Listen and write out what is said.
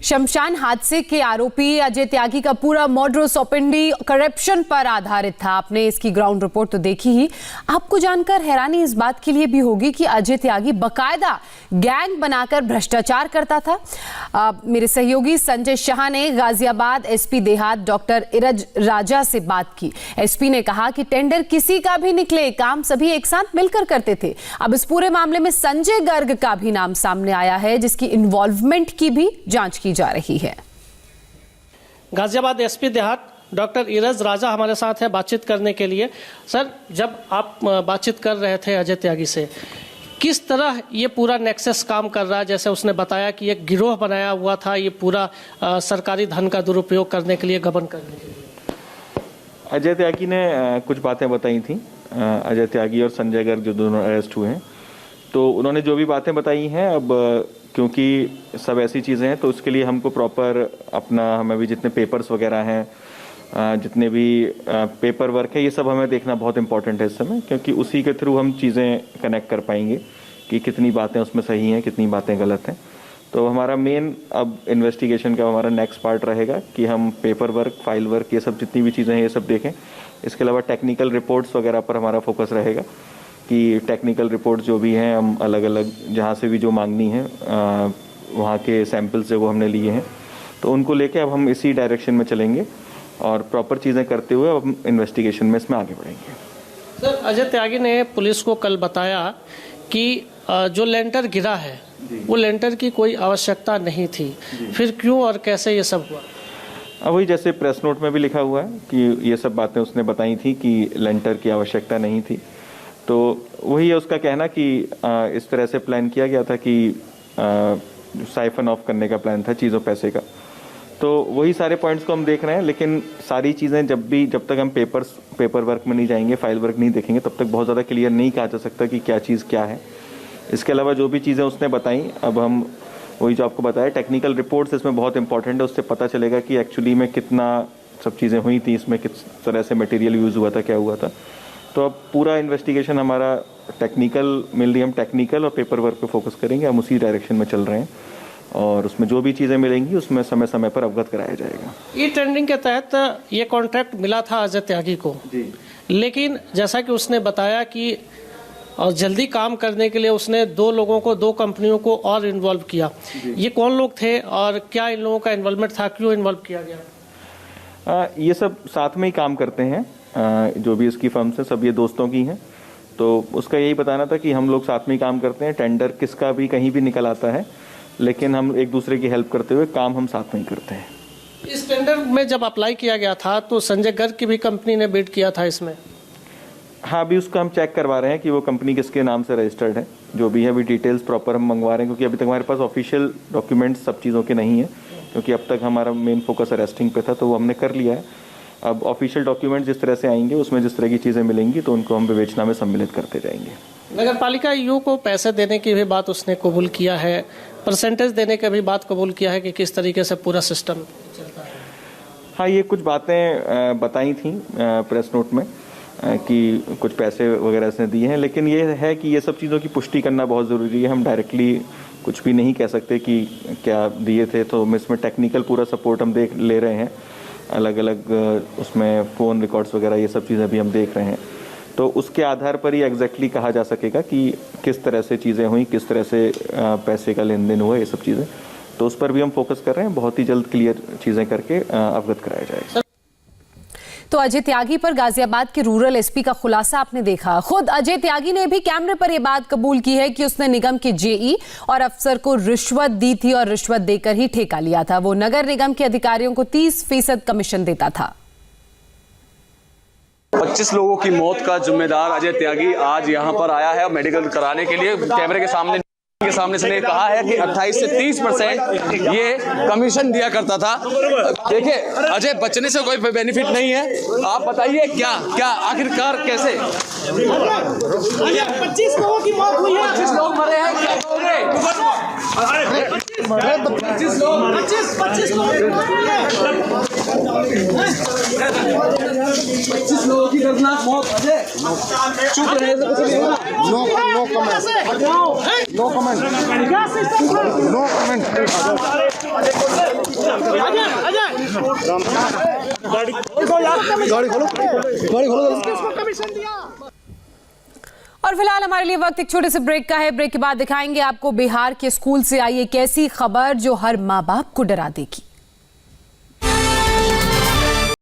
शमशान हादसे के आरोपी अजय त्यागी का पूरा मॉडस ऑपेंडी करप्शन पर आधारित था। आपने इसकी ग्राउंड रिपोर्ट तो देखी ही। आपको जानकर हैरानी इस बात के लिए भी होगी कि अजय त्यागी बकायदा गैंग बनाकर भ्रष्टाचार करता था। मेरे सहयोगी संजय शाह ने गाजियाबाद एसपी देहात डॉक्टर इरज राजा से बात की। एसपी ने कहा कि टेंडर किसी का भी निकले, काम सभी एक साथ मिलकर करते थे। अब इस पूरे मामले में संजय गर्ग का भी नाम सामने आया है, जिसकी इन्वॉल्वमेंट की भी जांच की जा रही है। गाजियाबाद एसपी देहात डॉक्टर इरज राजा हमारे साथ है बातचीत करने के लिए। सर, जब आप बातचीत कर रहे थे अजय त्यागी से, किस तरह ये पूरा नेक्सस काम कर रहा है? जैसे उसने बताया कि एक गिरोह बनाया हुआ था ये पूरा सरकारी धन का दुरुपयोग करने के लिए, गबन करने के लिए। अजय त्यागी ने कुछ बातें बताई थी। अजय त्यागी और संजय गर्ग जो दोनों अरेस्ट हुए हैं, तो उन्होंने जो भी बातें बताई हैं, अब क्योंकि सब ऐसी चीज़ें हैं तो उसके लिए हमको प्रॉपर अपना, हमें भी जितने पेपर्स वगैरह हैं, जितने भी पेपर वर्क है, ये सब हमें देखना बहुत इंपॉर्टेंट है इस समय, क्योंकि उसी के थ्रू हम चीज़ें कनेक्ट कर पाएंगे कि कितनी बातें उसमें सही हैं, कितनी बातें गलत हैं। तो हमारा मेन अब इन्वेस्टिगेशन का हमारा नेक्स्ट पार्ट रहेगा कि हम पेपर वर्क, फाइल वर्क, ये सब जितनी भी चीज़ें हैं ये सब देखें। इसके अलावा टेक्निकल रिपोर्ट्स वगैरह पर हमारा फोकस रहेगा कि टेक्निकल रिपोर्ट जो भी हैं, हम अलग अलग जहाँ से भी जो मांगनी है वहाँ के सैंपल्स जो वो हमने लिए हैं, तो उनको लेके अब हम इसी डायरेक्शन में चलेंगे और प्रॉपर चीज़ें करते हुए अब हम इन्वेस्टिगेशन में इसमें आगे बढ़ेंगे। सर, अजय त्यागी ने पुलिस को कल बताया कि जो लेंटर गिरा है वो लेंटर की कोई आवश्यकता नहीं थी, फिर क्यों और कैसे ये सब हुआ? वही जैसे प्रेस नोट में भी लिखा हुआ है कि ये सब बातें उसने बताई थी कि लेंटर की आवश्यकता नहीं थी। तो वही है उसका कहना कि इस तरह से प्लान किया गया था कि साइफन ऑफ करने का प्लान था चीज़ों पैसे का। तो वही सारे पॉइंट्स को हम देख रहे हैं, लेकिन सारी चीज़ें जब तक हम पेपर वर्क में नहीं जाएंगे, फाइल वर्क नहीं देखेंगे, तब तक बहुत ज़्यादा क्लियर नहीं कहा जा सकता कि क्या चीज़ क्या है। इसके अलावा जो भी चीज़ें उसने बताई, अब हम वही जो आपको बताया, टेक्निकल रिपोर्ट्स इसमें बहुत इंपॉर्टेंट है। उससे पता चलेगा कि एक्चुअली में कितना सब चीज़ें हुई थी, इसमें किस तरह से मटेरियल यूज़ हुआ था, क्या हुआ था। तो अब पूरा इन्वेस्टिगेशन हमारा टेक्निकल हम टेक्निकल और पेपर वर्क पे फोकस करेंगे। हम उसी डायरेक्शन में चल रहे हैं और उसमें जो भी चीज़ें मिलेंगी उसमें समय समय पर अवगत कराया जाएगा। ई टेंडरिंग के तहत ये कॉन्ट्रैक्ट मिला था अजय त्यागी को जी, लेकिन जैसा कि उसने बताया कि और जल्दी काम करने के लिए उसने 2 लोगों को, 2 कंपनियों को और इन्वॉल्व किया। ये कौन लोग थे और क्या इन लोगों का इन्वॉल्वमेंट था, क्यों इन्वॉल्व किया गया? ये सब साथ में ही काम करते हैं। जो भी इसकी फर्म्स हैं सब ये दोस्तों की हैं, तो उसका यही बताना था कि हम लोग साथ में ही काम करते हैं। टेंडर किसका भी कहीं भी निकल आता है, लेकिन हम एक दूसरे की हेल्प करते हुए काम हम साथ में ही करते हैं। इस टेंडर में जब अप्लाई किया गया था तो संजय गर्ग की भी कंपनी ने बिड किया था इसमें? हाँ, अभी उसका हम चेक करवा रहे हैं कि वो कंपनी किसके नाम से रजिस्टर्ड है। जो भी है अभी डिटेल्स प्रॉपर हम मंगवा रहे हैं, क्योंकि अभी तक हमारे पास ऑफिशियल डॉक्यूमेंट्स सब चीज़ों के नहीं है, क्योंकि अब तक हमारा मेन फोकस अरेस्टिंग पे था, तो वो हमने कर लिया है। अब ऑफिशियल डॉक्यूमेंट जिस तरह से आएंगे, उसमें जिस तरह की चीज़ें मिलेंगी तो उनको हम विवेचना में सम्मिलित करते जाएंगे। नगर पालिका ईओ को पैसे देने की भी बात उसने कबूल किया है, परसेंटेज देने की भी बात कबूल किया है कि किस तरीके से पूरा सिस्टम चलता है। हाँ, ये कुछ बातें बताई थी प्रेस नोट में कि कुछ पैसे वगैरह से दिए हैं, लेकिन ये है कि ये सब चीज़ों की पुष्टि करना बहुत ज़रूरी है। हम डायरेक्टली कुछ भी नहीं कह सकते कि क्या दिए थे, तो इसमें टेक्निकल पूरा सपोर्ट हम ले रहे हैं। अलग अलग उसमें फ़ोन रिकॉर्ड्स वगैरह ये सब चीज़ें भी हम देख रहे हैं, तो उसके आधार पर ही एग्जैक्टली कहा जा सकेगा कि किस तरह से चीज़ें हुई, किस तरह से पैसे का लेन देन हुआ, ये सब चीज़ें। तो उस पर भी हम फोकस कर रहे हैं, बहुत ही जल्द क्लियर चीज़ें करके अवगत कराया जाएगा। तो अजय त्यागी पर गाजियाबाद के रूरल एसपी का खुलासा आपने देखा। खुद अजय त्यागी ने भी कैमरे पर यह बात कबूल की है कि उसने निगम के जेई और अफसर को रिश्वत दी थी और रिश्वत देकर ही ठेका लिया था। वो नगर निगम के अधिकारियों को 30% कमीशन देता था। 25 लोगों की मौत का जिम्मेदार अजय त्यागी आज यहाँ पर आया है मेडिकल कराने के लिए। कैमरे के सामने इसने कहा है कि 28 से 30% ये कमीशन दिया करता था। देखिए, अजय बचने से कोई बेनिफिट नहीं है। आप बताइए क्या आखिरकार कैसे 25 लोगों की मौत हुई है, 25 लोग मरे हैं, क्या कहोगे? 25 लोगों की दर्दनाक मौत। अजय चुप रहे तो कुछ नहीं होगा। No comment. और फिलहाल हमारे लिए वक्त एक छोटे से ब्रेक का है। ब्रेक के बाद दिखाएंगे आपको बिहार के स्कूल से आई एक ऐसी खबर जो हर माँ बाप को डरा देगी।